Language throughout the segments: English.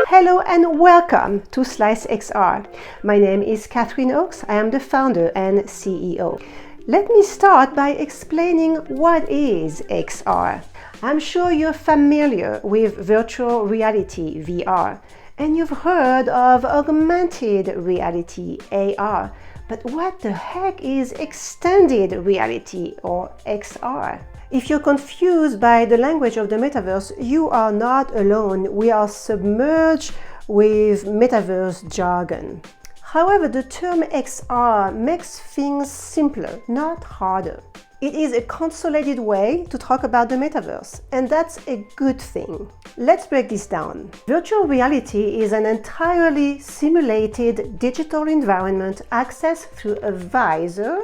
Hello and welcome to Slice XR. My name is Catherine Oakes. I am the founder and CEO. Let me start by explaining what is XR. I'm sure you're familiar with virtual reality, VR, and you've heard of augmented reality, AR. But what the heck is extended reality, or XR? If you're confused by the language of the metaverse, you are not alone. We are submerged with metaverse jargon. However, the term XR makes things simpler, not harder. It is a consolidated way to talk about the metaverse, and that's a good thing. Let's break this down. Virtual reality is an entirely simulated digital environment accessed through a visor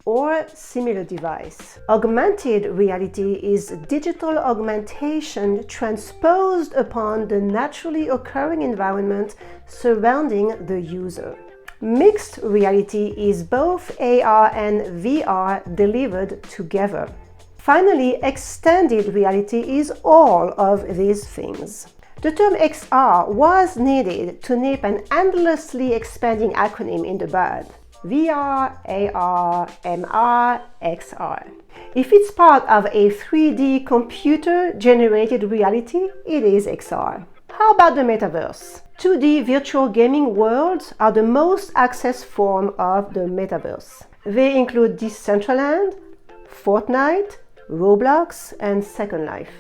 or similar device. Augmented reality is digital augmentation transposed upon the naturally occurring environment surrounding the user. Mixed reality is both AR and VR delivered together. Finally, extended reality is all of these things. The term XR was needed to nip an endlessly expanding acronym in the bud. VR, AR, MR, XR. If it's part of a 3D computer-generated reality, it is XR. How about the metaverse? 2D virtual gaming worlds are the most accessed form of the metaverse. They include Decentraland, Fortnite, Roblox, and Second Life.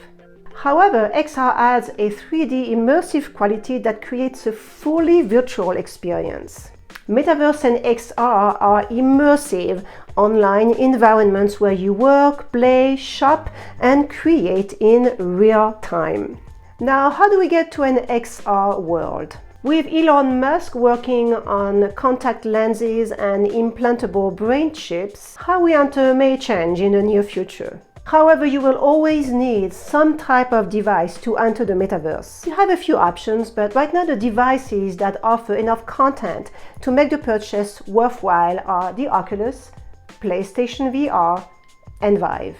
However, XR adds a 3D immersive quality that creates a fully virtual experience. Metaverse and XR are immersive online environments where you work, play, shop, and create in real time. Now, how do we get to an XR world? With Elon Musk working on contact lenses and implantable brain chips, how we enter may change in the near future. However, you will always need some type of device to enter the metaverse. You have a few options, but right now the devices that offer enough content to make the purchase worthwhile are the Oculus, PlayStation VR, and Vive.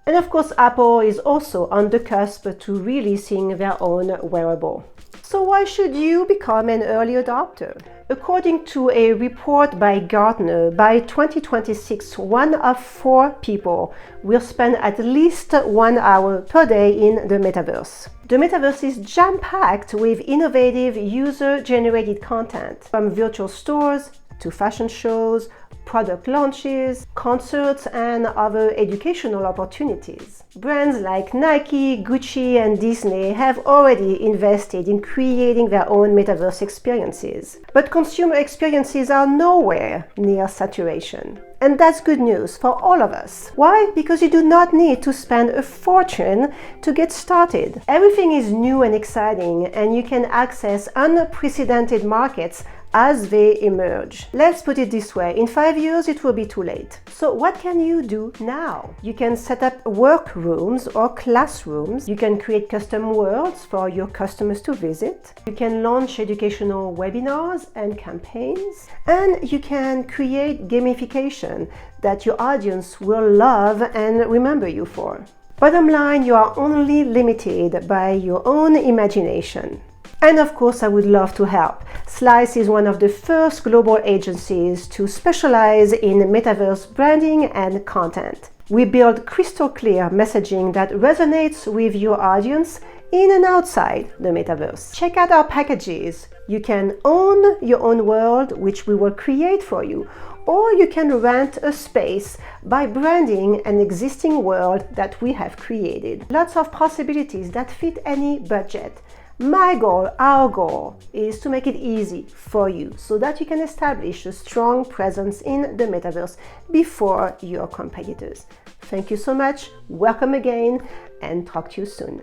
And of course, Apple is also on the cusp to releasing their own wearable. So why should you become an early adopter? According to a report by Gartner, by 2026, 1 of 4 people will spend at least 1 hour per day in the metaverse. The metaverse is jam-packed with innovative user-generated content, from virtual stores to fashion shows, product launches, concerts, and other educational opportunities. Brands like Nike, Gucci, and Disney have already invested in creating their own metaverse experiences. But consumer experiences are nowhere near saturation. And that's good news for all of us. Why? Because you do not need to spend a fortune to get started. Everything is new and exciting, and you can access unprecedented markets as they emerge. Let's put it this way, in 5 years it will be too late. So what can you do now? You can set up workrooms or classrooms. You can create custom worlds for your customers to visit. You can launch educational webinars and campaigns. And you can create gamification that your audience will love and remember you for. Bottom line, you are only limited by your own imagination. And of course, I would love to help. Slice is one of the first global agencies to specialize in metaverse branding and content. We build crystal clear messaging that resonates with your audience in and outside the metaverse. Check out our packages. You can own your own world, which we will create for you, or you can rent a space by branding an existing world that we have created. Lots of possibilities that fit any budget. My goal, our goal, is to make it easy for you so that you can establish a strong presence in the metaverse before your competitors. Thank you so much, welcome again, and talk to you soon.